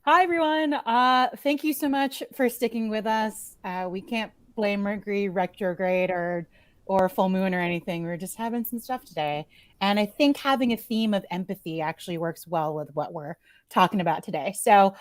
Hi, everyone. Thank you so much for sticking with us. We can't blame Mercury retrograde or full moon or anything. We're just having some stuff today. And I think having a theme of empathy actually works well with what we're talking about today. So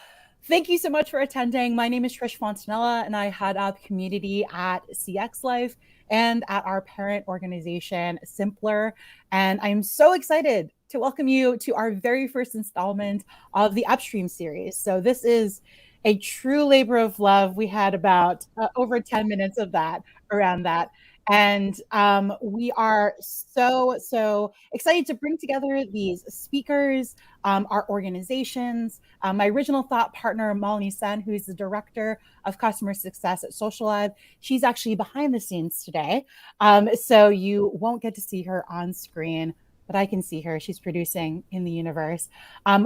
thank you so much for attending. My name is Trish Fontanella, and I head up community at CX Life and at our parent organization, Simpler. And I'm so excited to welcome you to our very first installment of the Upstream series. So this is a true labor of love. We had about over 10 minutes of that around that. And we are so excited to bring together these speakers, our organizations. My original thought partner, Malini Sen, who is the director of customer success at Social Live, she's actually behind the scenes today. So you won't get to see her on screen, but I can see her. She's producing in the universe.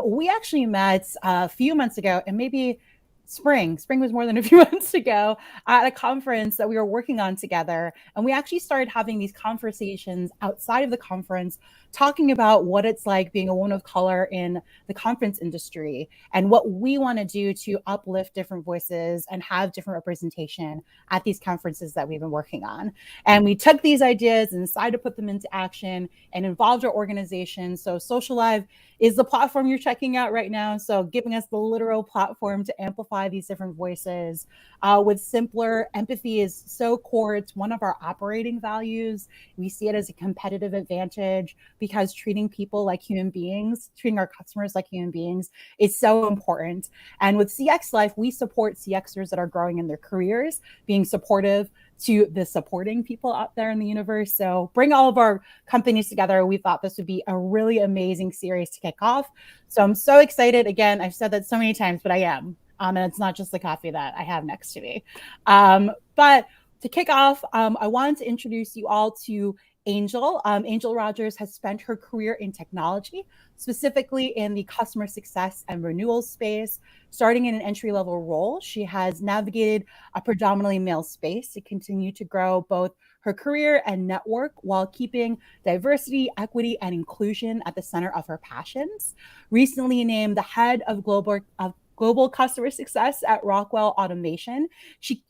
We actually met a few months ago, and maybe spring was more than a few months ago, at a conference that we were working on together. And we actually started having these conversations outside of the conference, talking about what it's like being a woman of color in the conference industry and what we want to do to uplift different voices and have different representation at these conferences that we've been working on. And we took these ideas and decided to put them into action and involved our organization. So Social Live is the platform you're checking out right now. So giving us the literal platform to amplify these different voices. With Simpler, empathy is so core. It's one of our operating values. We see it as a competitive advantage because treating people like human beings, treating our customers like human beings is so important. And with CX Life, we support CXers that are growing in their careers, being supportive to the supporting people out there in the universe. So bring all of our companies together. We thought this would be a really amazing series to kick off. So I'm so excited. Again, I've said that so many times, but I am. And it's not just the coffee that I have next to me. But to kick off, I wanted to introduce you all to Angel. Angel Rogers has spent her career in technology, specifically in the customer success and renewal space. Starting in an entry level role, she has navigated a predominantly male space to continue to grow both her career and network while keeping diversity, equity, and inclusion at the center of her passions. Recently named the head of global customer success at Rockwell Automation. She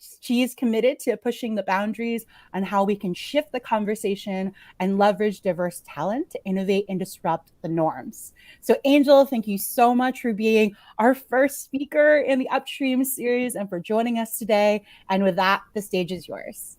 is committed to pushing the boundaries on how we can shift the conversation and leverage diverse talent to innovate and disrupt the norms. So Angel, thank you so much for being our first speaker in the Upstream series and for joining us today. And with that, the stage is yours.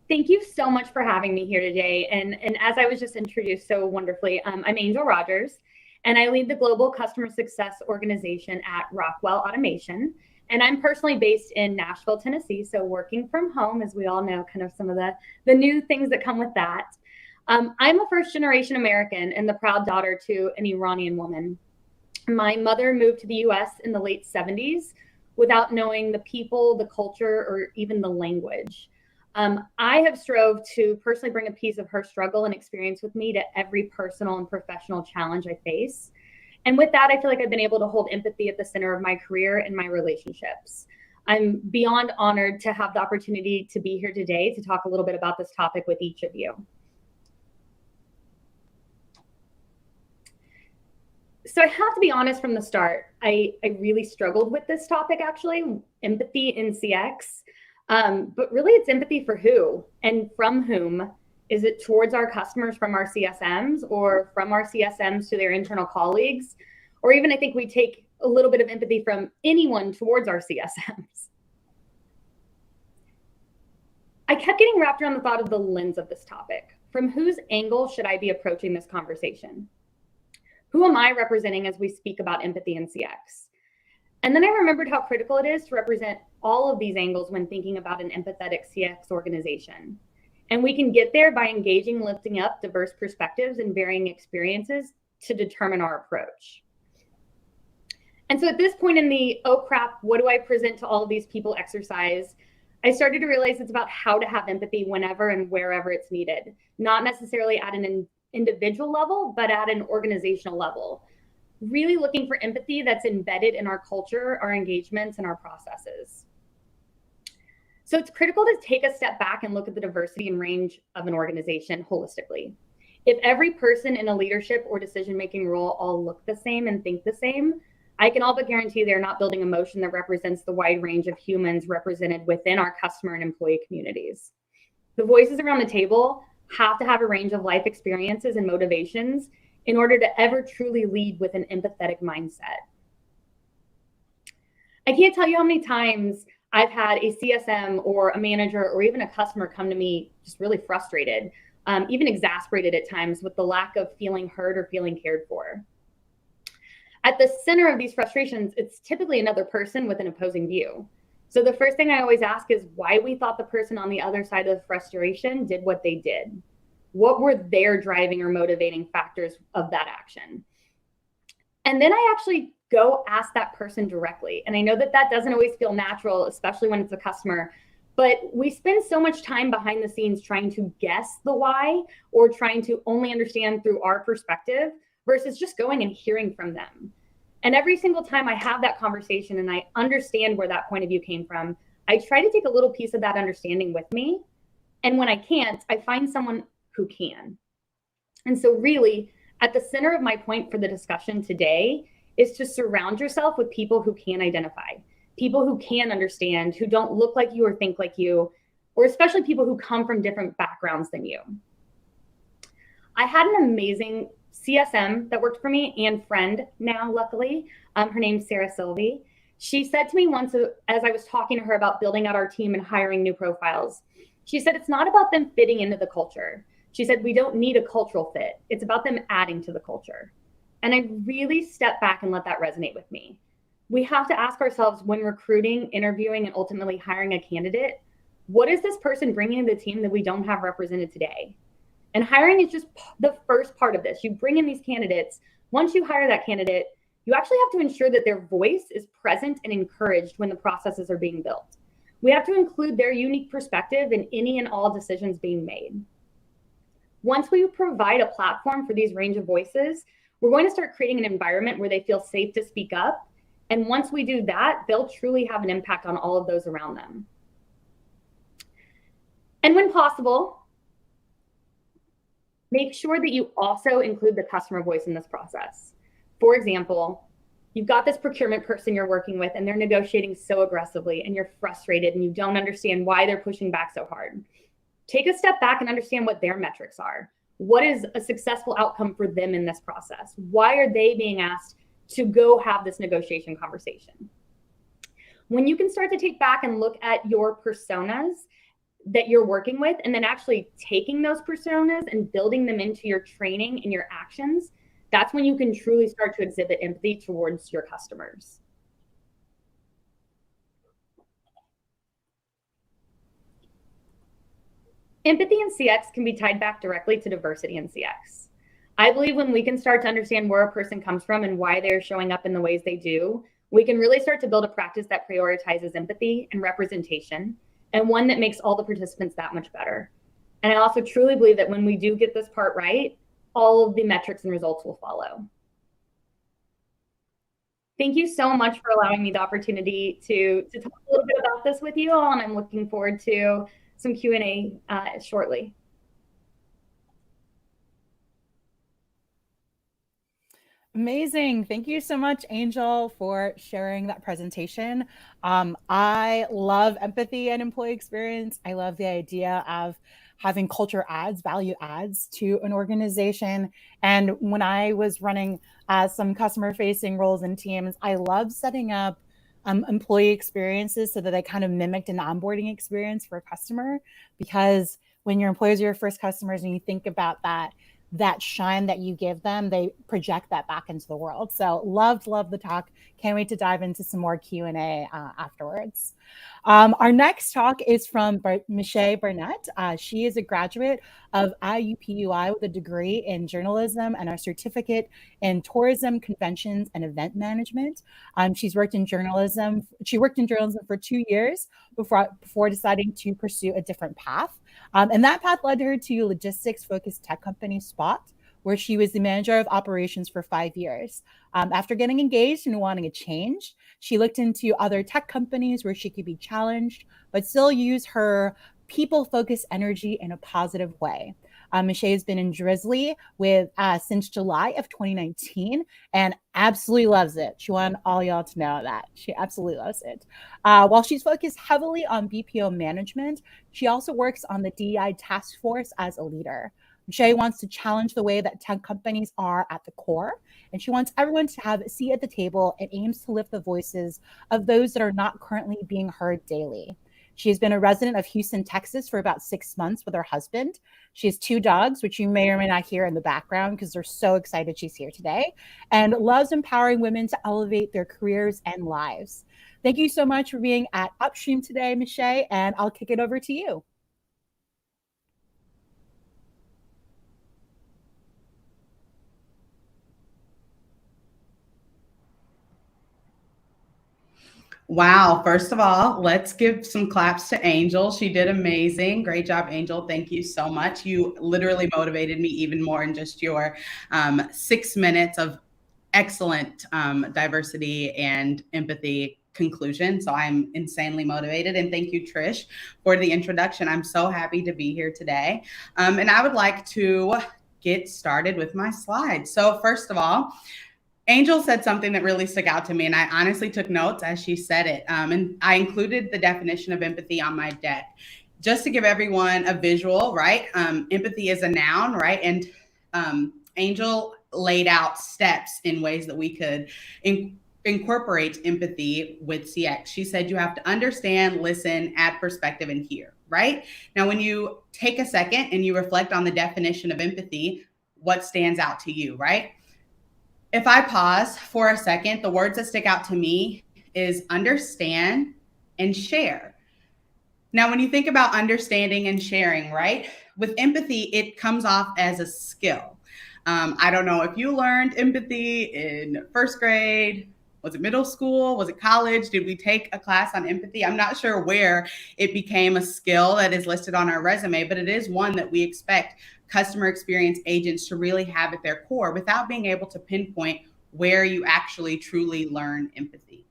Thank you so much for having me here today. And as I was just introduced so wonderfully, I'm Angel Rogers, and I lead the Global Customer Success Organization at Rockwell Automation. And I'm personally based in Nashville, Tennessee, so working from home, as we all know, kind of some of the new things that come with that. I'm a first-generation American and the proud daughter to an Iranian woman. My mother moved to the US in the late 70s without knowing the people, the culture, or even the language. I have strove to personally bring a piece of her struggle and experience with me to every personal and professional challenge I face. And with that, I feel like I've been able to hold empathy at the center of my career and my relationships. I'm beyond honored to have the opportunity to be here today to talk a little bit about this topic with each of you. So I have to be honest from the start, I really struggled with this topic, actually, empathy in CX. But really, it's empathy for who and from whom. Is it towards our customers from our CSMs or from our CSMs to their internal colleagues? Or even I think we take a little bit of empathy from anyone towards our CSMs. I kept getting wrapped around the thought of the lens of this topic. From whose angle should I be approaching this conversation? Who am I representing as we speak about empathy in CX? And then I remembered how critical it is to represent all of these angles when thinking about an empathetic CX organization. And we can get there by engaging, lifting up diverse perspectives and varying experiences to determine our approach. And so at this point in the, oh crap, what do I present to all of these people exercise, I started to realize it's about how to have empathy whenever and wherever it's needed, not necessarily at an individual level, but at an organizational level. really looking for empathy that's embedded in our culture, our engagements, and our processes. So it's critical to take a step back and look at the diversity and range of an organization holistically. If every person in a leadership or decision-making role all look the same and think the same, I can all but guarantee they're not building a motion that represents the wide range of humans represented within our customer and employee communities. The voices around the table have to have a range of life experiences and motivations in order to ever truly lead with an empathetic mindset. I can't tell you how many times I've had a CSM or a manager or even a customer come to me just really frustrated, even exasperated at times with the lack of feeling heard or feeling cared for. At the center of these frustrations, it's typically another person with an opposing view. So the first thing I always ask is why we thought the person on the other side of the frustration did what they did. What were their driving or motivating factors of that action? And then I actually go ask that person directly. And I know that that doesn't always feel natural, especially when it's a customer, but we spend so much time behind the scenes trying to guess the why or trying to only understand through our perspective versus just going and hearing from them. And every single time I have that conversation and I understand where that point of view came from, I try to take a little piece of that understanding with me. And when I can't, I find someone who can. And so really, at the center of my point for the discussion today is to surround yourself with people who can identify, people who can understand, who don't look like you or think like you, or especially people who come from different backgrounds than you. I had an amazing CSM that worked for me and friend now, luckily. Her name's Sarah Sylvie. She said to me once as I was talking to her about building out our team and hiring new profiles, she said, it's not about them fitting into the culture. She said, we don't need a cultural fit. It's about them adding to the culture. And I really stepped back and let that resonate with me. We have to ask ourselves when recruiting, interviewing, and ultimately hiring a candidate, what is this person bringing to the team that we don't have represented today? And hiring is just the first part of this. You bring in these candidates. Once you hire that candidate, you actually have to ensure that their voice is present and encouraged when the processes are being built. We have to include their unique perspective in any and all decisions being made. Once we provide a platform for these range of voices, we're going to start creating an environment where they feel safe to speak up. And once we do that, they'll truly have an impact on all of those around them. And when possible, make sure that you also include the customer voice in this process. For example, you've got this procurement person you're working with and they're negotiating so aggressively and you're frustrated and you don't understand why they're pushing back so hard. Take a step back and understand what their metrics are. What is a successful outcome for them in this process? Why are they being asked to go have this negotiation conversation? When you can start to take back and look at your personas that you're working with and then actually taking those personas and building them into your training and your actions, that's when you can truly start to exhibit empathy towards your customers. Empathy in CX can be tied back directly to diversity in CX. I believe when we can start to understand where a person comes from and why they're showing up in the ways they do, we can really start to build a practice that prioritizes empathy and representation, and one that makes all the participants that much better. And I also truly believe that when we do get this part right, all of the metrics and results will follow. Thank you so much for allowing me the opportunity to talk a little bit about this with you all, and I'm looking forward to some Q&A shortly. Amazing. Thank you so much, Angel, for sharing that presentation. I love empathy and employee experience. I love the idea of having culture adds, value adds to an organization. And when I was running some customer-facing roles and teams, I love setting up employee experiences so that they kind of mimicked an onboarding experience for a customer. Because when your employees are your first customers and you think about that shine that you give them, they project that back into the world. So loved the talk. Can't wait to dive into some more Q&A afterwards. Our next talk is from Michelle Burnett. She is a graduate of IUPUI with a degree in journalism and a certificate in tourism, conventions, and event management. She worked in journalism for 2 years before deciding to pursue a different path. And that path led her to logistics-focused tech company Spot, where she was the manager of operations for 5 years. After getting engaged and wanting a change, she looked into other tech companies where she could be challenged, but still use her people-focused energy in a positive way. Michelle has been in Drizzly since July of 2019 and absolutely loves it. She wanted all y'all to know that. She absolutely loves it. While she's focused heavily on BPO management, she also works on the DEI task force as a leader. Michelle wants to challenge the way that tech companies are at the core, and she wants everyone to have a seat at the table and aims to lift the voices of those that are not currently being heard daily. She has been a resident of Houston, Texas for about 6 months with her husband. She has 2 dogs, which you may or may not hear in the background because they're so excited she's here today, and loves empowering women to elevate their careers and lives. Thank you so much for being at Upstream today, Michelle, and I'll kick it over to you. Wow. First of all, let's give some claps to Angel. She did amazing. Great job, Angel. Thank you so much. You literally motivated me even more in just your 6 minutes of excellent diversity and empathy conclusion. So I'm insanely motivated. And thank you, Trish, for the introduction. I'm so happy to be here today. And I would like to get started with my slides. So first of all, Angel said something that really stuck out to me, and I honestly took notes as she said it. And I included the definition of empathy on my deck. Just to give everyone a visual, right? Empathy is a noun, right? And Angel laid out steps in ways that we could incorporate empathy with CX. She said you have to understand, listen, add perspective, and hear, right? Now, when you take a second and you reflect on the definition of empathy, what stands out to you, right? If I pause for a second, the words that stick out to me is understand and share. Now, when you think about understanding and sharing, right, with empathy, it comes off as a skill. I don't know if you learned empathy in first grade. Was it middle school? Was it college? Did we take a class on empathy? I'm not sure where it became a skill that is listed on our resume, but it is one that we expect customer experience agents to really have at their core without being able to pinpoint where you actually truly learn empathy.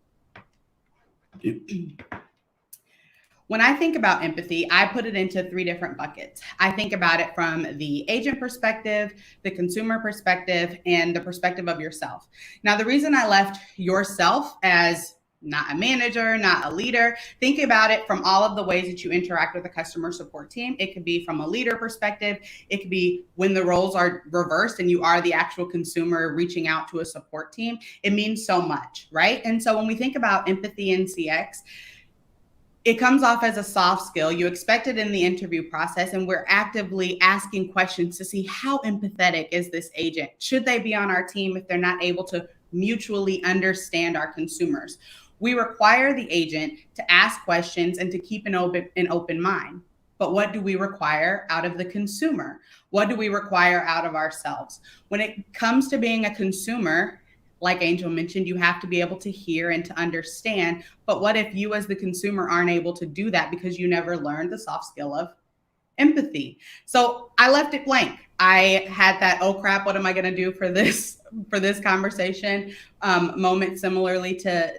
When I think about empathy, I put it into 3 different buckets. I think about it from the agent perspective, the consumer perspective, and the perspective of yourself. Now, the reason I left yourself as not a manager, not a leader, think about it from all of the ways that you interact with a customer support team. It could be from a leader perspective. It could be when the roles are reversed and you are the actual consumer reaching out to a support team. It means so much, right? And so when we think about empathy in CX, it comes off as a soft skill. You expect it in the interview process, and we're actively asking questions to see how empathetic is this agent? Should they be on our team if they're not able to mutually understand our consumers? We require the agent to ask questions and to keep an open mind. But what do we require out of the consumer? What do we require out of ourselves? When it comes to being a consumer, like Angel mentioned, you have to be able to hear and to understand. But what if you as the consumer aren't able to do that because you never learned the soft skill of empathy? So I left it blank. I had that, oh crap, what am I going to do for this conversation moment, similarly to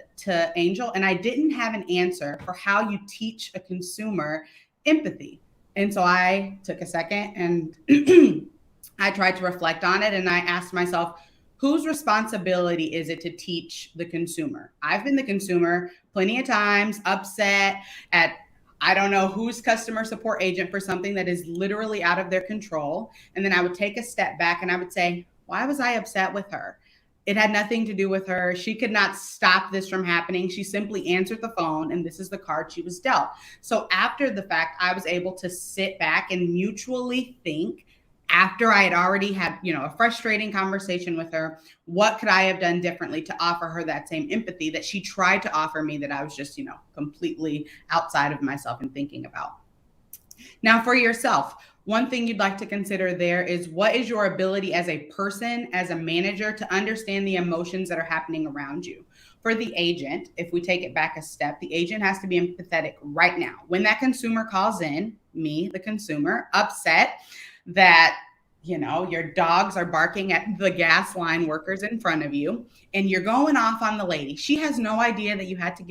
Angel. And I didn't have an answer for how you teach a consumer empathy. And so I took a second and I tried to reflect on it. And I asked myself, whose responsibility is it to teach the consumer? I've been the consumer plenty of times, upset at, I don't know who's customer support agent for something that is literally out of their control. And then I would take a step back and I would say, why was I upset with her? It had nothing to do with her. She could not stop this from happening. She simply answered the phone and this is the card she was dealt. So after the fact, I was able to sit back and mutually think, after I had already had, a frustrating conversation with her, what could I have done differently to offer her that same empathy that she tried to offer me that I was just, completely outside of myself and thinking about. Now for yourself, one thing you'd like to consider there is what is your ability as a person, as a manager, to understand the emotions that are happening around you. For the agent, if we take it back a step, the agent has to be empathetic right now. When that consumer calls in, me, the consumer, upset that your dogs are barking at the gas line workers in front of you, and you're going off on the lady. She has no idea that you had to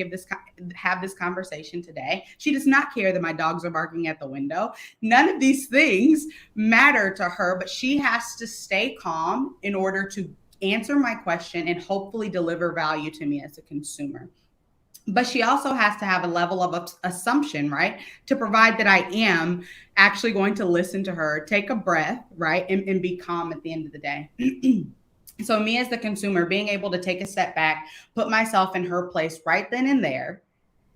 have this conversation today. She does not care that my dogs are barking at the window. None of these things matter to her, but she has to stay calm in order to answer my question and hopefully deliver value to me as a consumer. But she also has to have a level of assumption, right? To provide that I am actually going to listen to her, take a breath, right? And be calm at the end of the day. So me as the consumer, being able to take a step back, put myself in her place right then and there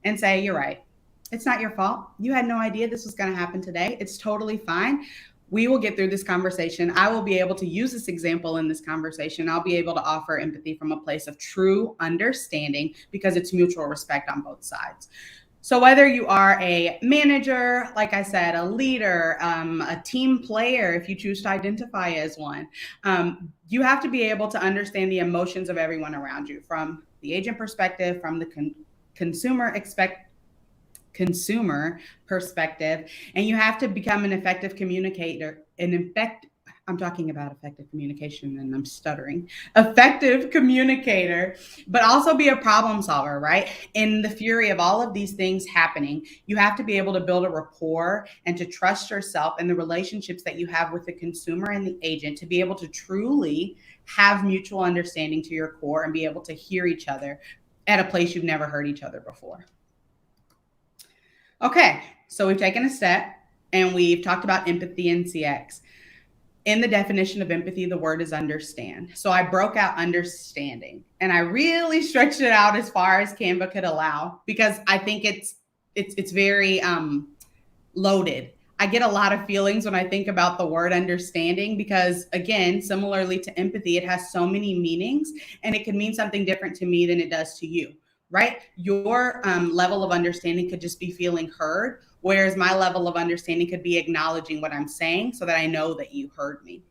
and say, you're right. It's not your fault. You had no idea this was going to happen today. It's totally fine. We will get through this conversation. I will be able to use this example in this conversation. I'll be able to offer empathy from a place of true understanding because it's mutual respect on both sides. So whether you are a manager, like I said, a leader, a team player, if you choose to identify as one, you have to be able to understand the emotions of everyone around you, from the agent perspective, from the consumer perspective, and you have to become an effective communicator. I'm talking about effective communication and I'm stuttering. Effective communicator, but also be a problem solver, right? In the fury of all of these things happening, you have to be able to build a rapport and to trust yourself and the relationships that you have with the consumer and the agent to be able to truly have mutual understanding to your core and be able to hear each other at a place you've never heard each other before. Okay, so we've taken a step and we've talked about empathy in CX. In the definition of empathy, the word is understand. So I broke out understanding and I really stretched it out as far as Canva could allow because I think it's very loaded. I get a lot of feelings when I think about the word understanding because, again, similarly to empathy, it has so many meanings and it can mean something different to me than it does to you. Right? Your level of understanding could just be feeling heard, whereas my level of understanding could be acknowledging what I'm saying so that I know that you heard me.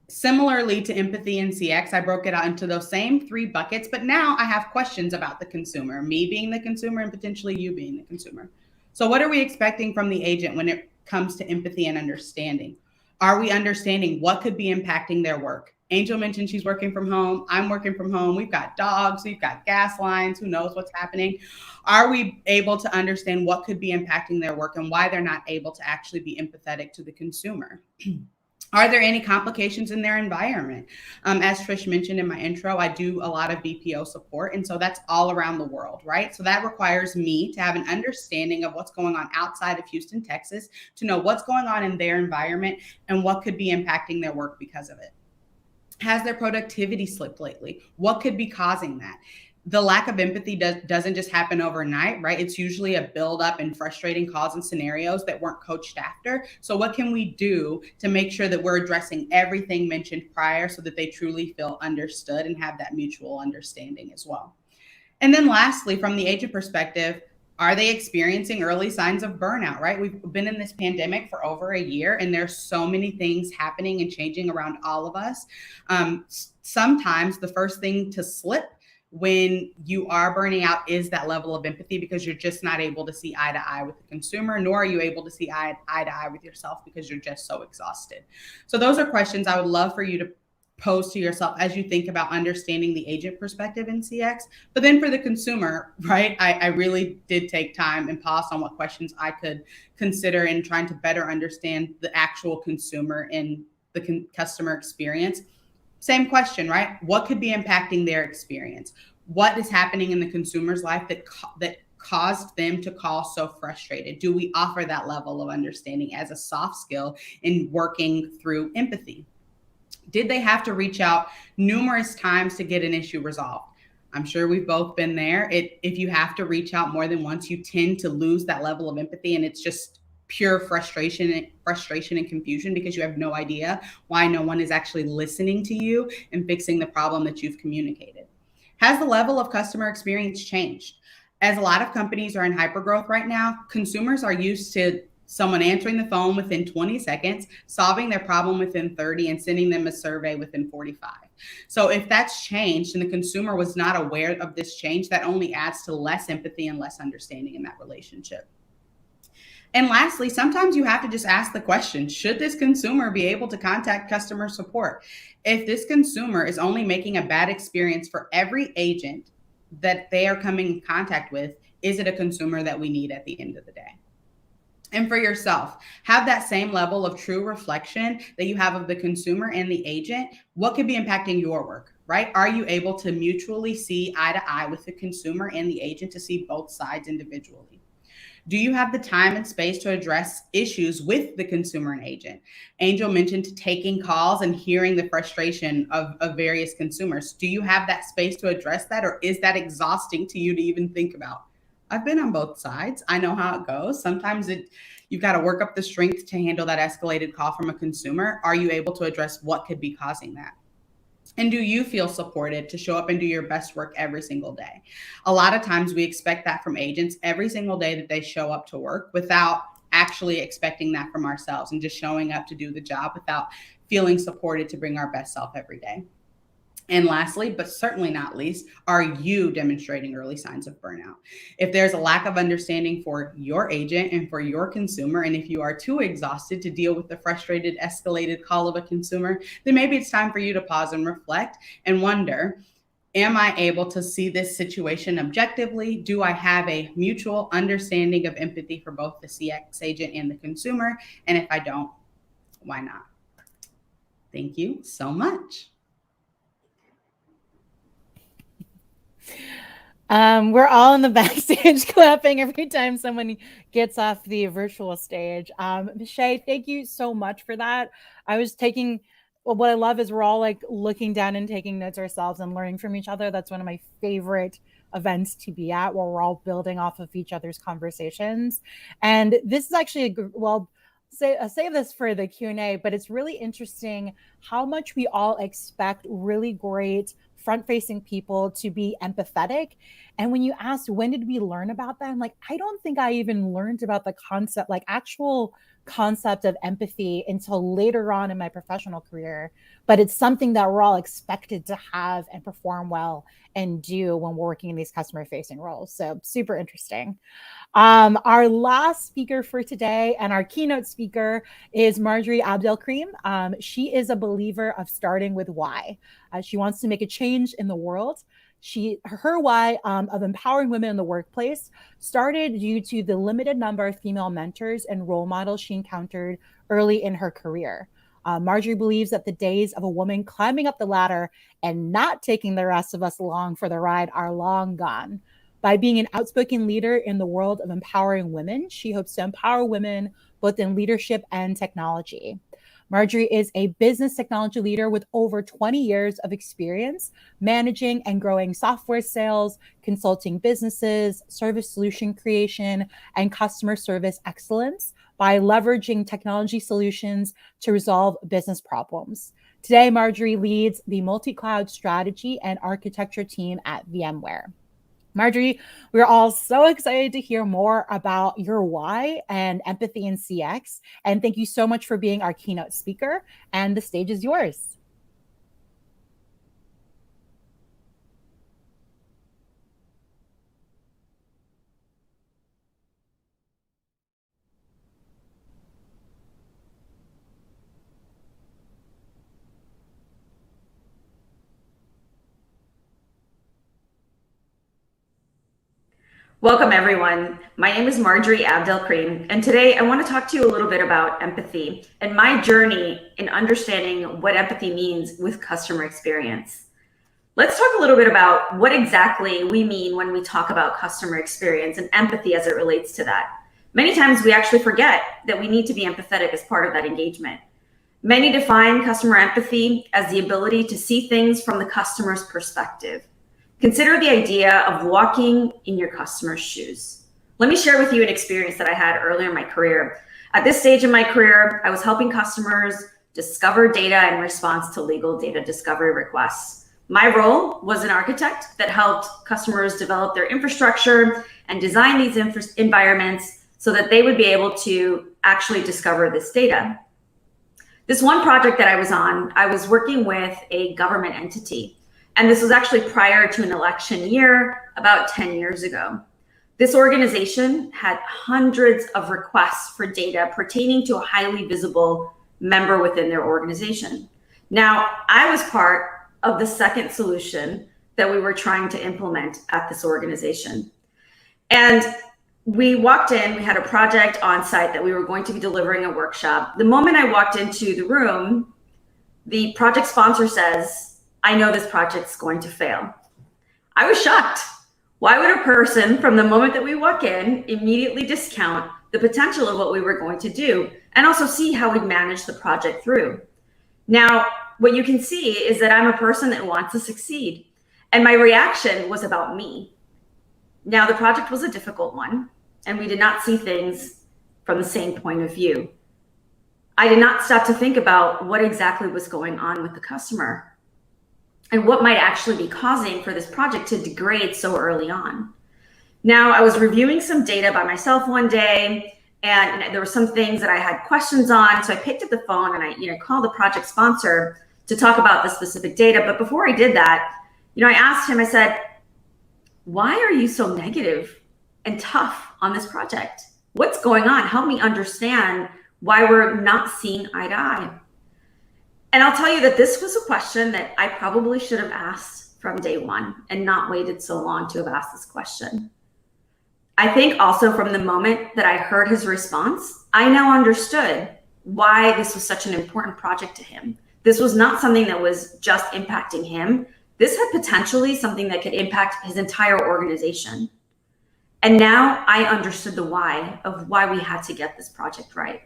Similarly to empathy and CX, I broke it out into those same 3 buckets, but now I have questions about the consumer, me being the consumer and potentially you being the consumer. So what are we expecting from the agent when it comes to empathy and understanding? Are we understanding what could be impacting their work? Angel mentioned she's working from home. I'm working from home. We've got dogs. We've got gas lines. Who knows what's happening? Are we able to understand what could be impacting their work and why they're not able to actually be empathetic to the consumer? Are there any complications in their environment? As Trish mentioned in my intro, I do a lot of BPO support. And so that's all around the world, right? So that requires me to have an understanding of what's going on outside of Houston, Texas, to know what's going on in their environment and what could be impacting their work because of it. Has their productivity slipped lately? What could be causing that? The lack of empathy doesn't just happen overnight, right? It's usually a buildup and frustrating cause and scenarios that weren't coached after. So what can we do to make sure that we're addressing everything mentioned prior so that they truly feel understood and have that mutual understanding as well? And then lastly, from the agent perspective, are they experiencing early signs of burnout, right? We've been in this pandemic for over a year and there's so many things happening and changing around all of us. Sometimes the first thing to slip when you are burning out is that level of empathy because you're just not able to see eye to eye with the consumer, nor are you able to see eye to eye with yourself because you're just so exhausted. So those are questions I would love for you to pose to yourself as you think about understanding the agent perspective in CX. But then for the consumer, right, I really did take time and pause on what questions I could consider in trying to better understand the actual consumer and the customer experience. Same question, right? What could be impacting their experience? What is happening in the consumer's life that caused them to call so frustrated? Do we offer that level of understanding as a soft skill in working through empathy? Did they have to reach out numerous times to get an issue resolved? I'm sure we've both been there. If you have to reach out more than once, you tend to lose that level of empathy, and it's just pure frustration and confusion because you have no idea why no one is actually listening to you and fixing the problem that you've communicated. Has the level of customer experience changed? As a lot of companies are in hypergrowth right now, consumers are used to someone answering the phone within 20 seconds, solving their problem within 30, and sending them a survey within 45. So if that's changed and the consumer was not aware of this change, that only adds to less empathy and less understanding in that relationship. And lastly, sometimes you have to just ask the question, should this consumer be able to contact customer support? If this consumer is only making a bad experience for every agent that they are coming in contact with, is it a consumer that we need at the end of the day? And for yourself, have that same level of true reflection that you have of the consumer and the agent. What could be impacting your work, right? Are you able to mutually see eye to eye with the consumer and the agent to see both sides individually? Do you have the time and space to address issues with the consumer and agent? Angel mentioned taking calls and hearing the frustration of various consumers. Do you have that space to address that, or is that exhausting to you to even think about? I've been on both sides. I know how it goes. Sometimes you've got to work up the strength to handle that escalated call from a consumer. Are you able to address what could be causing that? And do you feel supported to show up and do your best work every single day? A lot of times we expect that from agents every single day that they show up to work without actually expecting that from ourselves and just showing up to do the job without feeling supported to bring our best self every day. And lastly, but certainly not least, are you demonstrating early signs of burnout? If there's a lack of understanding for your agent and for your consumer, and if you are too exhausted to deal with the frustrated, escalated call of a consumer, then maybe it's time for you to pause and reflect and wonder, am I able to see this situation objectively? Do I have a mutual understanding of empathy for both the CX agent and the consumer? And if I don't, why not? Thank you so much. We're all in the backstage clapping every time someone gets off the virtual stage. Shay, thank you so much for that. I was taking, well, what I love is we're all like looking down and taking notes ourselves and learning from each other. That's one of my favorite events to be at, where we're all building off of each other's conversations. And this is actually save this for the Q&A, but it's really interesting how much we all expect really great front-facing people to be empathetic. And when you asked, when did we learn about that? I'm like, I don't think I even learned about the concept, like actual concept of empathy, until later on in my professional career. But it's something that we're all expected to have and perform well and do when we're working in these customer-facing roles. So super interesting. Our last speaker for today and our keynote speaker is Marjorie Abdelkrim. She is a believer of starting with why. She wants to make a change in the world. Her why of empowering women in the workplace started due to the limited number of female mentors and role models she encountered early in her career. Marjorie believes that the days of a woman climbing up the ladder and not taking the rest of us along for the ride are long gone. By being an outspoken leader in the world of empowering women, she hopes to empower women both in leadership and technology. Marjorie is a business technology leader with over 20 years of experience managing and growing software sales, consulting businesses, service solution creation, and customer service excellence by leveraging technology solutions to resolve business problems. Today, Marjorie leads the multi-cloud strategy and architecture team at VMware. Marjorie, we're all so excited to hear more about your why and empathy in CX. And thank you so much for being our keynote speaker. And the stage is yours. Welcome, everyone. My name is Marjorie Abdelkrim, and today I want to talk to you a little bit about empathy and my journey in understanding what empathy means with customer experience. Let's talk a little bit about what exactly we mean when we talk about customer experience and empathy as it relates to that. Many times we actually forget that we need to be empathetic as part of that engagement. Many define customer empathy as the ability to see things from the customer's perspective. Consider the idea of walking in your customer's shoes. Let me share with you an experience that I had earlier in my career. At this stage in my career, I was helping customers discover data in response to legal data discovery requests. My role was an architect that helped customers develop their infrastructure and design these environments so that they would be able to actually discover this data. This one project that I was on, I was working with a government entity. And this was actually prior to an election year, about 10 years ago. This organization had hundreds of requests for data pertaining to a highly visible member within their organization. Now, I was part of the second solution that we were trying to implement at this organization. And we walked in, we had a project on site that we were going to be delivering a workshop. The moment I walked into the room, the project sponsor says, "I know this project's going to fail." I was shocked. Why would a person, from the moment that we walk in, immediately discount the potential of what we were going to do and also see how we'd manage the project through? Now, what you can see is that I'm a person that wants to succeed, and my reaction was about me. Now, the project was a difficult one, and we did not see things from the same point of view. I did not stop to think about what exactly was going on with the customer and what might actually be causing for this project to degrade so early on. Now, I was reviewing some data by myself one day, and there were some things that I had questions on. So I picked up the phone and I called the project sponsor to talk about the specific data. But before I did that, I asked him, I said, "Why are you so negative and tough on this project? What's going on? Help me understand why we're not seeing eye to eye." And I'll tell you that this was a question that I probably should have asked from day one and not waited so long to have asked this question. I think also from the moment that I heard his response, I now understood why this was such an important project to him. This was not something that was just impacting him. This had potentially something that could impact his entire organization. And now I understood the why of why we had to get this project right.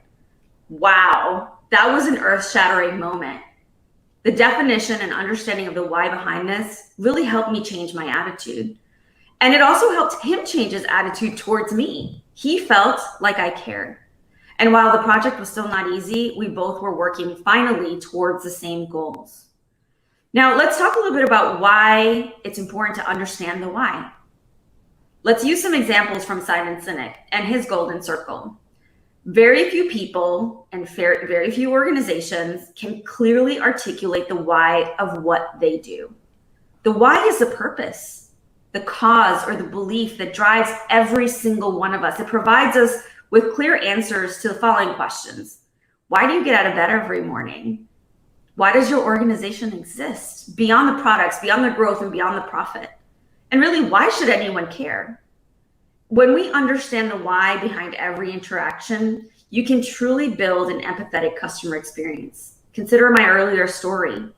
Wow, that was an earth-shattering moment. The definition and understanding of the why behind this really helped me change my attitude. And it also helped him change his attitude towards me. He felt like I cared. And while the project was still not easy, we both were working finally towards the same goals. Now, let's talk a little bit about why it's important to understand the why. Let's use some examples from Simon Sinek and his golden circle. Very few people and very few organizations can clearly articulate the why of what they do. The why is the purpose, the cause, or the belief that drives every single one of us. It provides us with clear answers to the following questions. Why do you get out of bed every morning? Why does your organization exist? Beyond the products, beyond the growth, and beyond the profit. And really, why should anyone care? When we understand the why behind every interaction, you can truly build an empathetic customer experience. Consider my earlier story.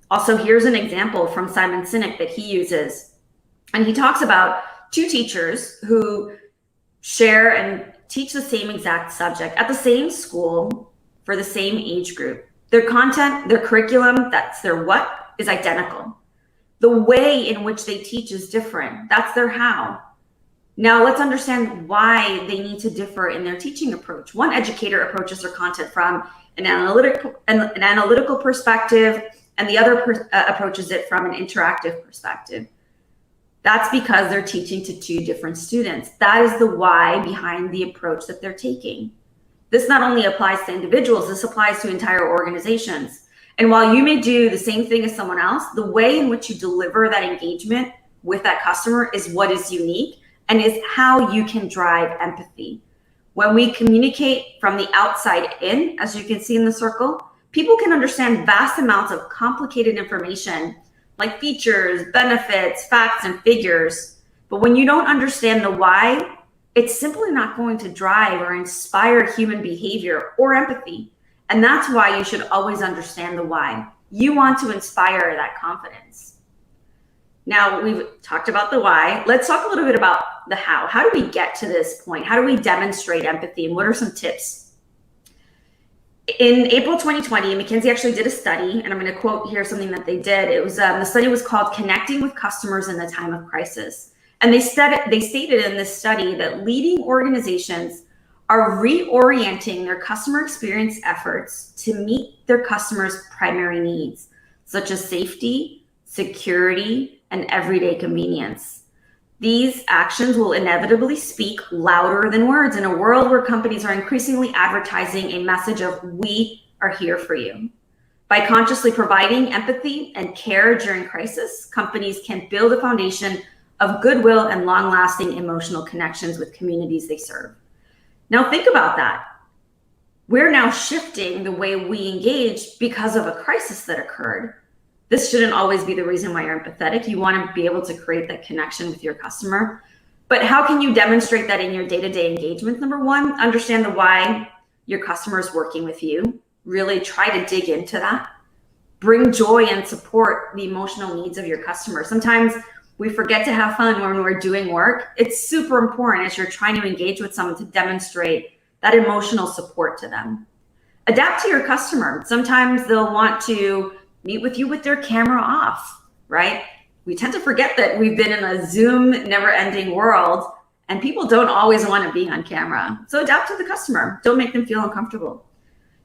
Also, here's an example from Simon Sinek that he uses. And he talks about two teachers who share and teach the same exact subject at the same school for the same age group. Their content, their curriculum, that's their what, is identical. The way in which they teach is different. That's their how. Now let's understand why they need to differ in their teaching approach. One educator approaches their content from an analytical perspective, and the other approaches it from an interactive perspective. That's because they're teaching to two different students. That is the why behind the approach that they're taking. This not only applies to individuals, this applies to entire organizations. And while you may do the same thing as someone else, the way in which you deliver that engagement with that customer is what is unique and is how you can drive empathy. When we communicate from the outside in, as you can see in the circle, people can understand vast amounts of complicated information like features, benefits, facts, and figures. But when you don't understand the why, it's simply not going to drive or inspire human behavior or empathy. And that's why you should always understand the why. You want to inspire that confidence. Now, we've talked about the why. Let's talk a little bit about the how. How do we get to this point? How do we demonstrate empathy? And what are some tips? In April 2020, McKinsey actually did a study, and I'm going to quote here something that they did. It was the study was called "Connecting with Customers in the Time of Crisis," and they stated in this study that leading organizations are reorienting their customer experience efforts to meet their customers' primary needs, such as safety, security, and everyday convenience. These actions will inevitably speak louder than words in a world where companies are increasingly advertising a message of "we are here for you." By consciously providing empathy and care during crisis, companies can build a foundation of goodwill and long-lasting emotional connections with communities they serve. Now think about that. We're now shifting the way we engage because of a crisis that occurred. This shouldn't always be the reason why you're empathetic. You want to be able to create that connection with your customer. But how can you demonstrate that in your day-to-day engagement? Number one, understand the why your customer is working with you. Really try to dig into that. Bring joy and support the emotional needs of your customer. Sometimes we forget to have fun when we're doing work. It's super important as you're trying to engage with someone to demonstrate that emotional support to them. Adapt to your customer. Sometimes they'll want to meet with you with their camera off, right? We tend to forget that we've been in a Zoom never-ending world and people don't always want to be on camera. So adapt to the customer. Don't make them feel uncomfortable.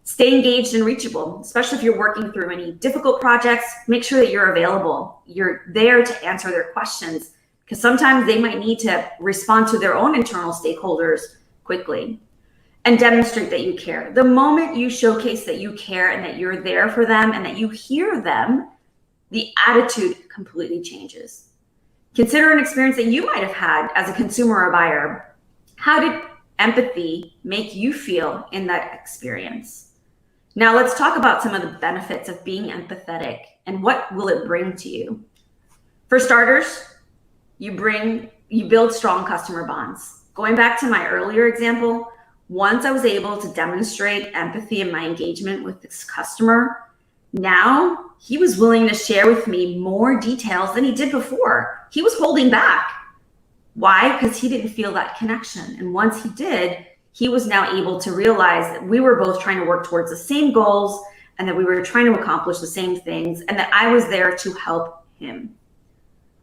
Stay engaged and reachable, especially if you're working through any difficult projects. Make sure that you're available. You're there to answer their questions because sometimes they might need to respond to their own internal stakeholders quickly. And demonstrate that you care. The moment you showcase that you care and that you're there for them and that you hear them, the attitude completely changes. Consider an experience that you might have had as a consumer or buyer. How did empathy make you feel in that experience? Now let's talk about some of the benefits of being empathetic and what will it bring to you. For starters, you build strong customer bonds. Going back to my earlier example, once I was able to demonstrate empathy in my engagement with this customer, now he was willing to share with me more details than he did before. He was holding back. Why? Because he didn't feel that connection. And once he did, he was now able to realize that we were both trying to work towards the same goals and that we were trying to accomplish the same things and that I was there to help him,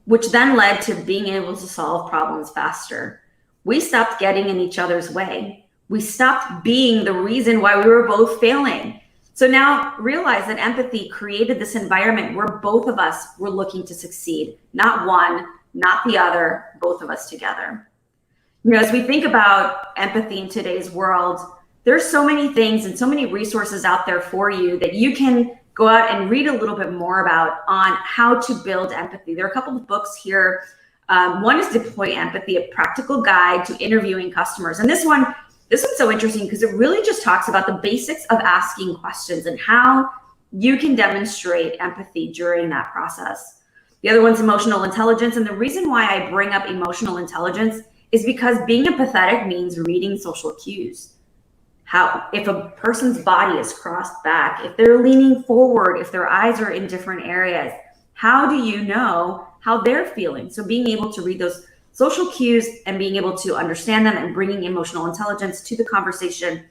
which then led to being able to solve problems faster. We stopped getting in each other's way. We stopped being the reason why we were both failing. So now realize that empathy created this environment where both of us were looking to succeed, not one, not the other, both of us together. As we think about empathy in today's world, there's so many things and so many resources out there for you that you can go out and read a little bit more about on how to build empathy. There are a couple of books here. One is Deploy Empathy, a practical guide to interviewing customers. And this one's so interesting because it really just talks about the basics of asking questions and how you can demonstrate empathy during that process. The other one's Emotional Intelligence. And the reason why I bring up emotional intelligence is because being empathetic means reading social cues. If a person's body is crossed back, if they're leaning forward, if their eyes are in different areas, how do you know how they're feeling? So being able to read those social cues and being able to understand them and bringing emotional intelligence to the conversation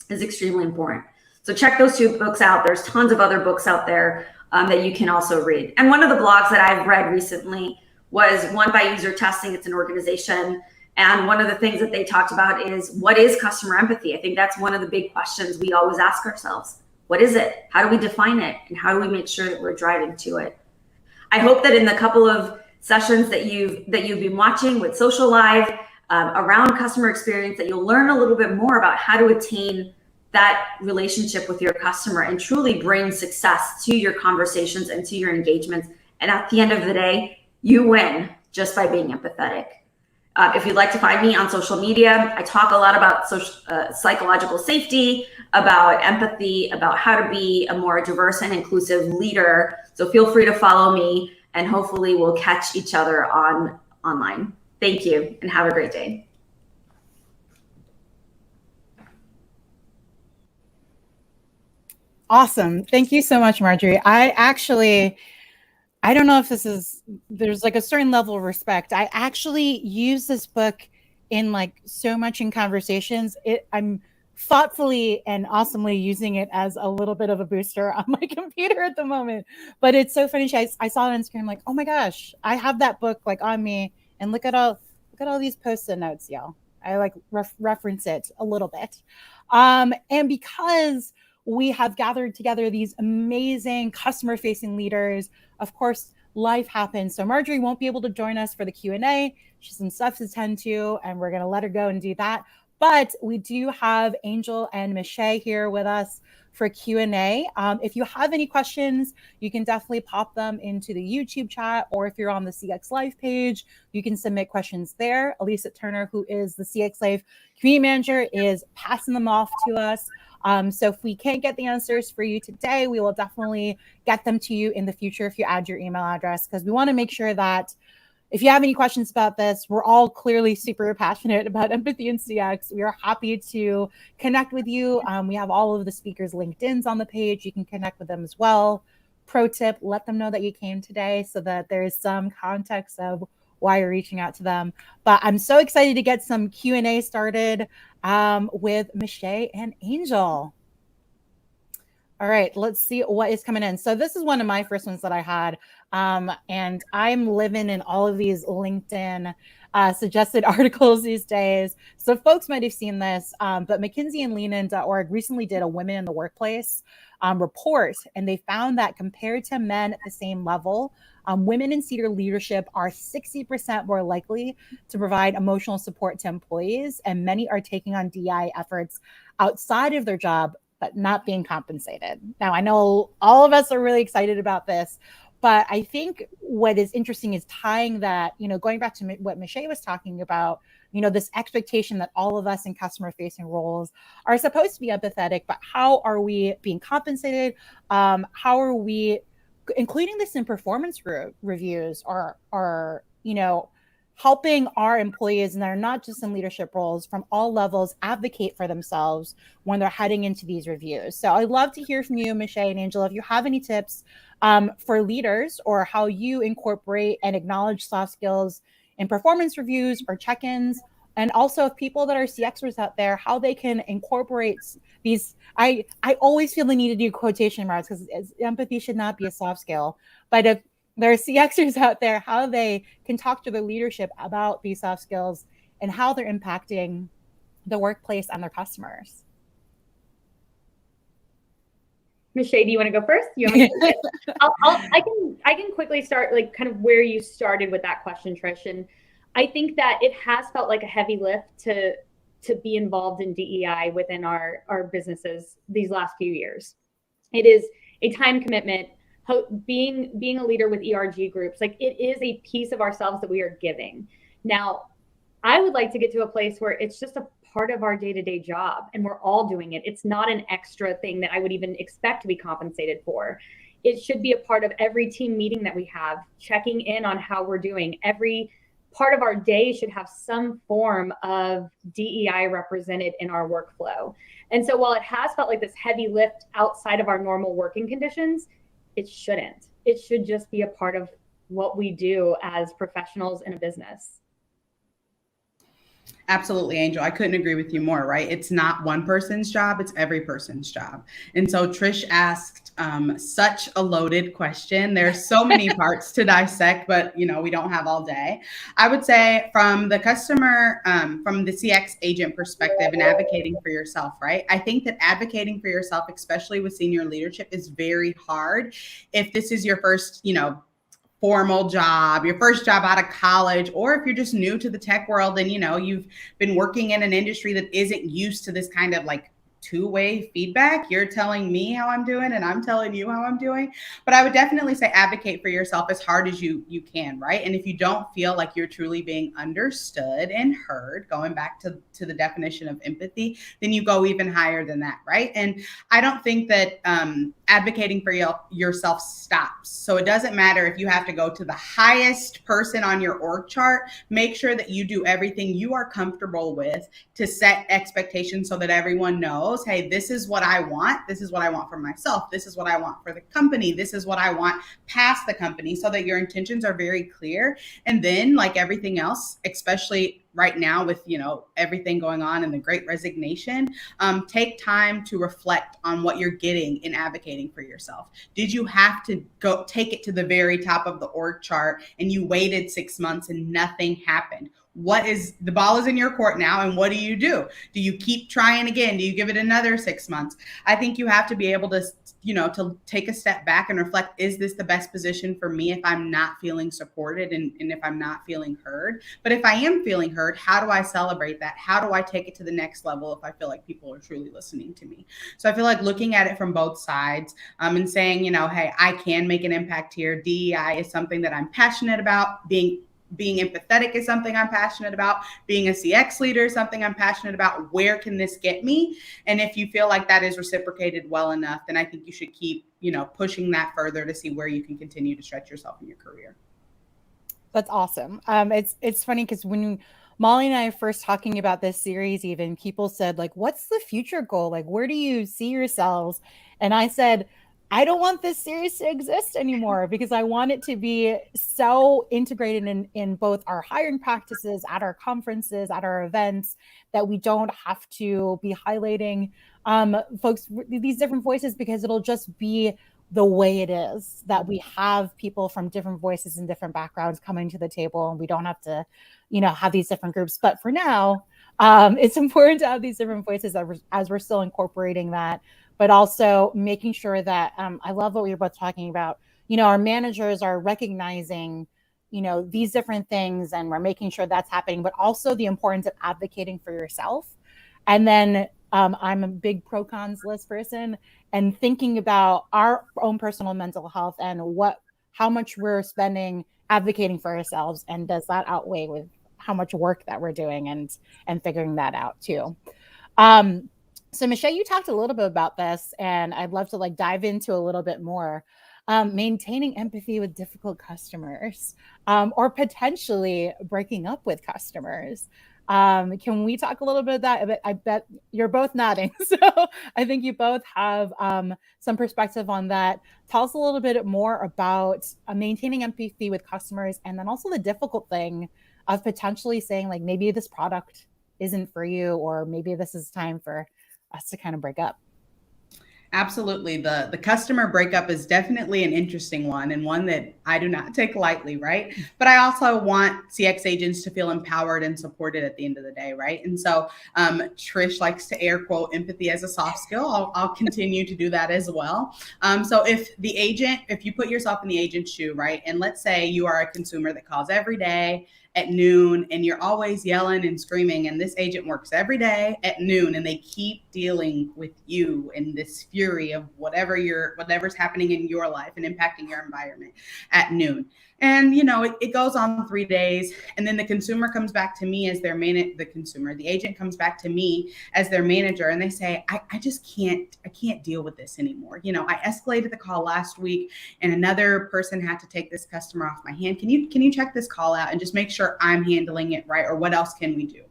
is extremely important. So check those two books out. There's tons of other books out there that you can also read. And one of the blogs that I've read recently was one by User Testing. It's an organization. And one of the things that they talked about is, what is customer empathy? I think that's one of the big questions we always ask ourselves. What is it? How do we define it? And how do we make sure that we're driving to it? I hope that in the couple of sessions that you've been watching with Social Live around customer experience, that you'll learn a little bit more about how to attain that relationship with your customer and truly bring success to your conversations and to your engagements. And at the end of the day, you win just by being empathetic. If you'd like to find me on social media, I talk a lot about psychological safety, about empathy, about how to be a more diverse and inclusive leader. So feel free to follow me, and hopefully we'll catch each other online. Thank you, and have a great day. Awesome. Thank you so much, Marjorie. I don't know if there's like a certain level of respect. I actually use this book in so much in conversations. I'm thoughtfully and awesomely using it as a little bit of a booster on my computer at the moment. But it's so funny. I saw it on screen. I'm like, oh my gosh, I have that book on me, and look at all these post-it notes, y'all. I reference it a little bit. And because we have gathered together these amazing customer-facing leaders, of course, life happens. So Marjorie won't be able to join us for the Q&A. She has some stuff to tend to, and we're going to let her go and do that. But we do have Angel and Michelle here with us, for Q&A. If you have any questions, you can definitely pop them into the YouTube chat, or if you're on the CX Live page, you can submit questions there. Elisa Turner, who is the CX Live community manager, is passing them off to us. So if we can't get the answers for you today, we will definitely get them to you in the future if you add your email address, because we want to make sure that if you have any questions about this, we're all clearly super passionate about empathy and CX. We are happy to connect with you. We have all of the speakers' LinkedIns on the page. You can connect with them as well. Pro tip, let them know that you came today so that there is some context of why you're reaching out to them. But I'm so excited to get some Q&A started with Michelle and Angel. All right, let's see what is coming in. So this is one of my first ones that I had. And I'm living in all of these LinkedIn suggested articles these days. So folks might have seen this, but McKinsey and leanin.org recently did a Women in the Workplace report, and they found that compared to men at the same level, women in senior leadership are 60% more likely to provide emotional support to employees, and many are taking on DEI efforts outside of their job, but not being compensated. Now, I know all of us are really excited about this, but I think what is interesting is tying that, going back to what Michelle was talking about, this expectation that all of us in customer-facing roles are supposed to be empathetic, but how are we being compensated? How are we including this in performance reviews, or helping our employees, and they're not just in leadership roles, from all levels, advocate for themselves when they're heading into these reviews. So I'd love to hear from you, Michelle and Angela, if you have any tips for leaders, or how you incorporate and acknowledge soft skills in performance reviews or check-ins, and also if people that are CXers out there, how they can incorporate these. I always feel the need to do quotation marks, because empathy should not be a soft skill, but if there are CXers out there, how they can talk to their leadership about these soft skills and how they're impacting the workplace and their customers. Michelle, do you want to go first? You want me to I can quickly start, like, kind of where you started with that question, Trish. And I think that it has felt like a heavy lift to be involved in DEI within our businesses these last few years. It is a time commitment. Being a leader with ERG groups, like, it is a piece of ourselves that we are giving. Now, I would like to get to a place where it's just a part of our day-to-day job and we're all doing it. It's not an extra thing that I would even expect to be compensated for. It should be a part of every team meeting that we have, checking in on how we're doing. Every part of our day should have some form of DEI represented in our workflow. And so while it has felt like this heavy lift outside of our normal working conditions, it shouldn't. It should just be a part of what we do as professionals in a business. Absolutely, Angel. I couldn't agree with you more, right? It's not one person's job, it's every person's job. And so Trish asked such a loaded question. There's so many parts to dissect, but we don't have all day. I would say from the customer, from the CX agent perspective and advocating for yourself, right? I think that advocating for yourself, especially with senior leadership, is very hard. If this is your first, formal job, your first job out of college, or if you're just new to the tech world and you've been working in an industry that isn't used to this kind of like two-way feedback. You're telling me how I'm doing and I'm telling you how I'm doing. But I would definitely say advocate for yourself as hard as you can, right? And if you don't feel like you're truly being understood and heard, going back to the definition of empathy, then you go even higher than that, right? And I don't think that advocating for yourself stops. So it doesn't matter if you have to go to the highest person on your org chart. Make sure that you do everything you are comfortable with to set expectations so that everyone knows, hey, this is what I want. This is what I want for myself. This is what I want for the company. This is what I want past the company, so that your intentions are very clear. And then, like everything else, especially right now with everything going on and the Great Resignation, take time to reflect on what you're getting in advocating for yourself. Did you have to go take it to the very top of the org chart and you waited 6 months and nothing happened? the ball is in your court now, and what do? Do you keep trying again? Do you give it another 6 months? I think you have to be able to, to take a step back and reflect, is this the best position for me if I'm not feeling supported and if I'm not feeling heard? But if I am feeling heard, how do I celebrate that? How do I take it to the next level if I feel like people are truly listening to me? So I feel like looking at it from both sides, and saying, hey, I can make an impact here. DEI is something that I'm passionate about. Being empathetic is something I'm passionate about. Being a CX leader is something I'm passionate about. Where can this get me? And if you feel like that is reciprocated well enough, then I think you should keep, pushing that further to see where you can continue to stretch yourself in your career. That's awesome. It's funny because when Molly and I are first talking about this series, even people said, like, what's the future goal? Like, where do you see yourselves? And I said, I don't want this series to exist anymore because I want it to be so integrated in both our hiring practices, at our conferences, at our events, that we don't have to be highlighting folks, these different voices, because it'll just be the way it is, that we have people from different voices and different backgrounds coming to the table, and we don't have to, have these different groups. But for now, it's important to have these different voices as we're still incorporating that, but also making sure that I love what we were both talking about. Our managers are recognizing, these different things, and we're making sure that's happening, but also the importance of advocating for yourself. And then I'm a big pro cons list person, and thinking about our own personal mental health and how much we're spending advocating for ourselves, and does that outweigh with how much work that we're doing, and figuring that out too. So Michelle, you talked a little bit about this, and I'd love to dive into a little bit more. Maintaining empathy with difficult customers, or potentially breaking up with customers. Can we talk a little bit of that? I bet you're both nodding. So I think you both have some perspective on that. Tell us a little bit more about maintaining empathy with customers, and then also the difficult thing of potentially saying, like, maybe this product isn't for you, or maybe this is time for us to kind of break up. Absolutely. The customer breakup is definitely an interesting one, and one that I do not take lightly, right? But I also want CX agents to feel empowered and supported at the end of the day, right? And so Trish likes to air quote empathy as a soft skill. I'll continue to do that as well. So if you put yourself in the agent's shoe, right? And let's say you are a consumer that calls every day at noon, and you're always yelling and screaming, and this agent works every day at noon, and they keep dealing with you in this fury of whatever's happening in your life and impacting your environment at noon. And it goes on 3 days, and then the consumer comes back to me as the agent comes back to me as their manager, and they say, I just can't deal with this anymore. I escalated the call last week, and another person had to take this customer off my hand. Can you check this call out and just make sure I'm handling it right, or what else can we do?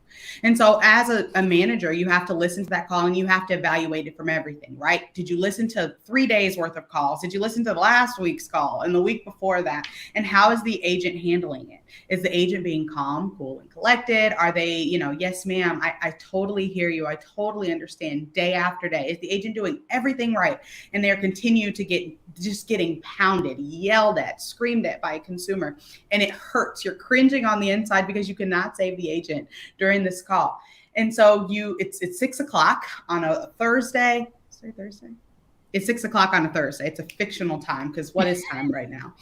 And so as a manager, you have to listen to that call, and you have to evaluate it from everything, right? Did you listen to 3 days worth of calls? Did you listen to last week's call and the week before that? And how is the agent handling it? Is the agent being calm, cool, and collected? Are they, yes, ma'am, I totally hear you. I totally understand, day after day. Is the agent doing everything right? And they're continue to getting pounded, yelled at, screamed at by a consumer. And it hurts. You're cringing on the inside because you cannot save the agent during this call. And so it's 6 o'clock on a Thursday. It's 6 o'clock on a Thursday. It's a fictional time, because what is time right now?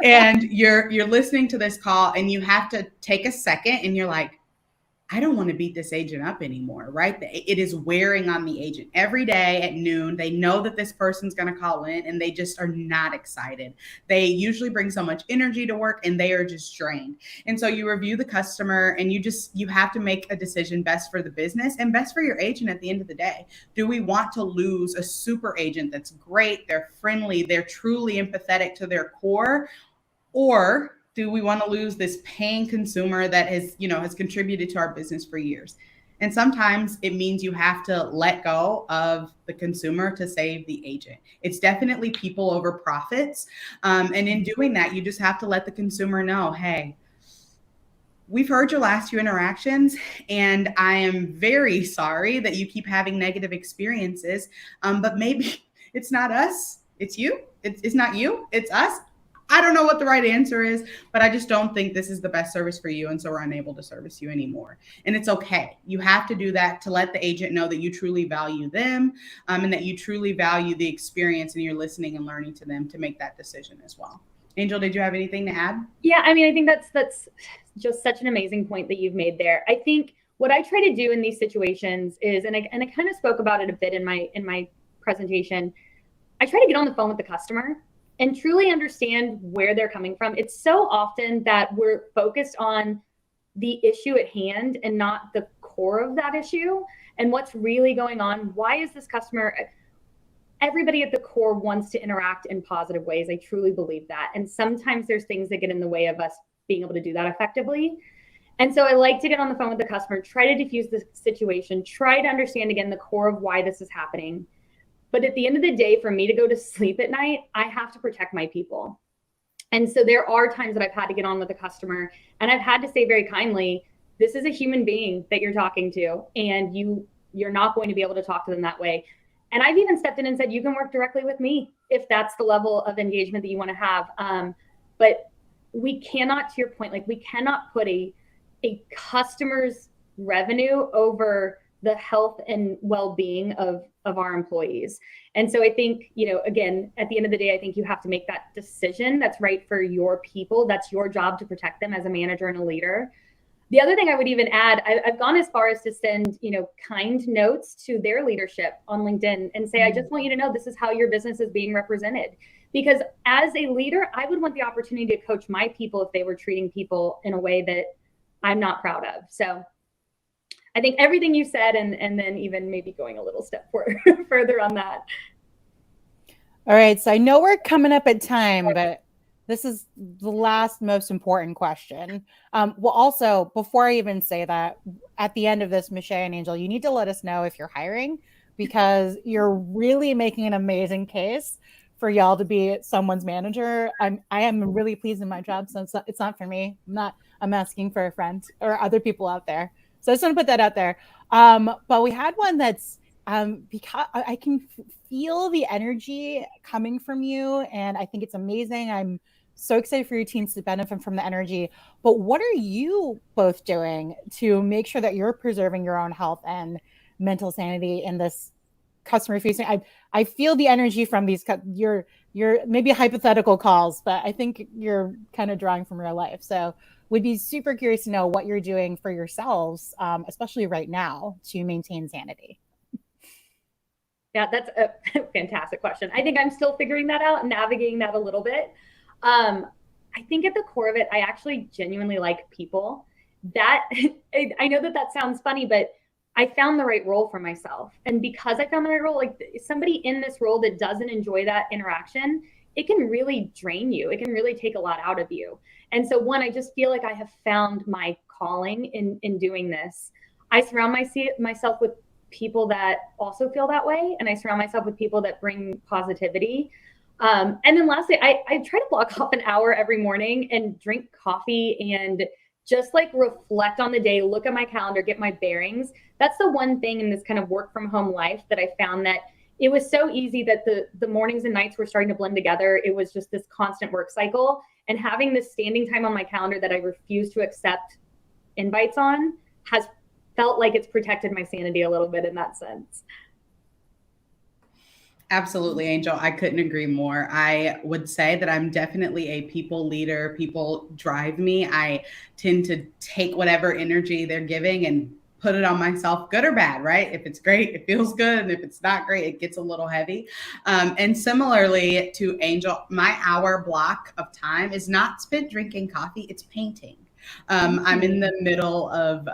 And you're listening to this call, and you have to take a second, and you're like, I don't want to beat this agent up anymore, right? It is wearing on the agent. Every day at noon, they know that this person's going to call in, and they just are not excited. They usually bring so much energy to work, and they are just drained. And so you review the customer, and you have to make a decision best for the business and best for your agent at the end of the day. Do we want to lose a super agent that's great, they're friendly, they're truly empathetic to their core, or do we want to lose this paying consumer that has contributed to our business for years? And sometimes it means you have to let go of the consumer to save the agent. It's definitely people over profits. And in doing that, you just have to let the consumer know, hey, we've heard your last few interactions, and I am very sorry that you keep having negative experiences. But maybe it's not us, it's you. It's not you, it's us. I don't know what the right answer is, but I just don't think this is the best service for you. And so we're unable to service you anymore. And it's okay. You have to do that to let the agent know that you truly value them, and that you truly value the experience and you're listening and learning to them to make that decision as well. Angel, did you have anything to add? Yeah, I mean, I think that's just such an amazing point that you've made there. I think what I try to do in these situations is, and I kind of spoke about it a bit in my presentation, I try to get on the phone with the customer and truly understand where they're coming from. It's so often that we're focused on the issue at hand and not the core of that issue and what's really going on. Why is this customer? Everybody at the core wants to interact in positive ways. I truly believe that. And sometimes there's things that get in the way of us being able to do that effectively. And so I like to get on the phone with the customer, try to diffuse the situation, try to understand again the core of why this is happening. But at the end of the day, for me to go to sleep at night, I have to protect my people. And so there are times that I've had to get on with a customer and I've had to say very kindly, this is a human being that you're talking to, and you're not going to be able to talk to them that way. And I've even stepped in and said, you can work directly with me if that's the level of engagement that you want to have. But we cannot, to your point, like we cannot put a customer's revenue over the health and well-being of our employees. And so I think, again, at the end of the day, I think you have to make that decision that's right for your people. That's your job to protect them as a manager and a leader. The other thing I would even add, I've gone as far as to send, kind notes to their leadership on LinkedIn and say, I just want you to know this is how your business is being represented. Because as a leader, I would want the opportunity to coach my people if they were treating people in a way that I'm not proud of. So I think everything you said, and then even maybe going a little step further on that. All right. So I know we're coming up at time, but this is the last most important question. Well, also, before I even say that, at the end of this, Michelle and Angel, you need to let us know if you're hiring, because you're really making an amazing case for y'all to be someone's manager. I am really pleased in my job, so it's not for me. I'm asking for a friend or other people out there. So I just want to put that out there. But we had one that's because I can feel the energy coming from you, and I think it's amazing. I'm so excited for your teams to benefit from the energy. But what are you both doing to make sure that you're preserving your own health and mental sanity in this customer facing? I feel the energy from these your maybe hypothetical calls, but I think you're kind of drawing from real life. So would be super curious to know what you're doing for yourselves, especially right now, to maintain sanity. Yeah, that's a fantastic question. I think I'm still figuring that out and navigating that a little bit. I think at the core of it, I actually genuinely like people. That I know that sounds funny, but I found the right role for myself. And because I found the right role, like somebody in this role that doesn't enjoy that interaction, it can really drain you. It can really take a lot out of you. And so I just feel like I have found my calling in doing this. I surround myself with people that also feel that way. And I surround myself with people that bring positivity. And then lastly, I try to block off an hour every morning and drink coffee and just like reflect on the day, look at my calendar, get my bearings. That's the one thing in this kind of work from home life that I found that it was so easy that the mornings and nights were starting to blend together. It was just this constant work cycle, and having this standing time on my calendar that I refuse to accept invites on has felt like it's protected my sanity a little bit in that sense. Absolutely, Angel. I couldn't agree more. I would say that I'm definitely a people leader. People drive me. I tend to take whatever energy they're giving and put it on myself, good or bad, right? If it's great, it feels good. And if it's not great, it gets a little heavy. And similarly to Angel, my hour block of time is not spent drinking coffee, it's painting. I'm in the middle of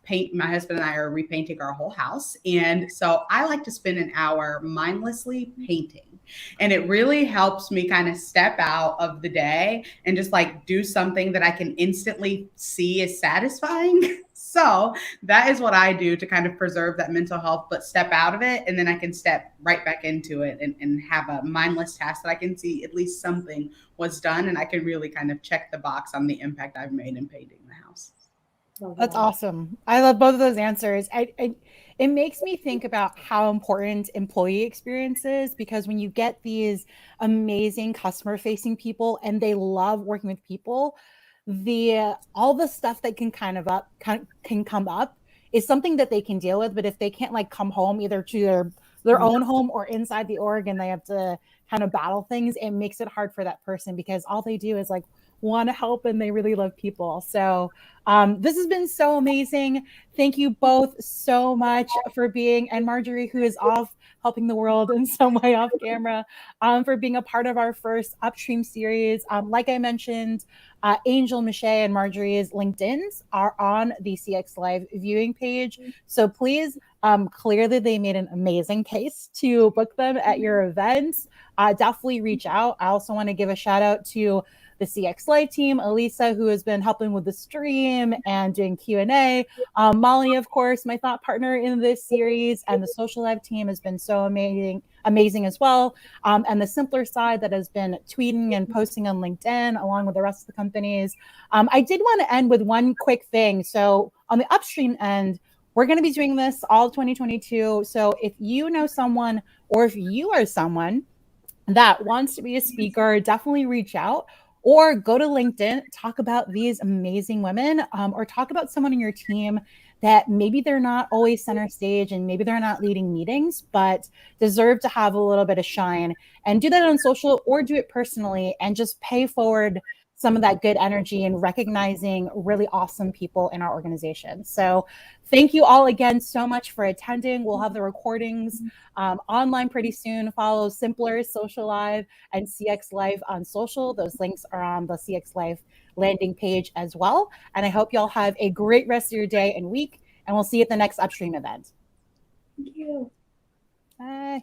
paint. My husband and I are repainting our whole house. And so I like to spend an hour mindlessly painting. And it really helps me kind of step out of the day and just like do something that I can instantly see as satisfying. So that is what I do to kind of preserve that mental health, but step out of it. And then I can step right back into it and have a mindless task that I can see at least something was done. And I can really kind of check the box on the impact I've made in painting the house. That's awesome. I love both of those answers. it makes me think about how important employee experience is, because when you get these amazing customer facing people and they love working with people, all the stuff that can can come up is something that they can deal with. But if they can't like come home either to their own home or inside the org, and they have to kind of battle things, it makes it hard for that person, because all they do is like want to help and they really love people. So this has been so amazing. Thank you both so much for being, and Marjorie, who is off helping the world in some way off camera, for being a part of our first Upstream series. Like I mentioned, Angel, Miche, and Marjorie's LinkedIns are on the CX Live viewing page. So please, clearly they made an amazing case to book them at your events. Definitely reach out. I also want to give a shout out to the CX Live team, Elisa, who has been helping with the stream and doing Q&A. Molly, of course, my thought partner in this series, and the Social Live team has been so amazing as well. And the Simpler side that has been tweeting and posting on LinkedIn along with the rest of the companies. I did want to end with one quick thing. So on the Upstream end, we're going to be doing this all 2022. So if you know someone, or if you are someone that wants to be a speaker, definitely reach out, or go to LinkedIn, talk about these amazing women, or talk about someone in your team that maybe they're not always center stage and maybe they're not leading meetings, but deserve to have a little bit of shine. And do that on social, or do it personally, and just pay forward some of that good energy and recognizing really awesome people in our organization. So thank you all again so much for attending. We'll have the recordings online pretty soon. Follow Simpler, Social Live, and CX Live on social. Those links are on the CX Live landing page as well. And I hope y'all have a great rest of your day and week, and we'll see you at the next Upstream event. Thank you. Bye.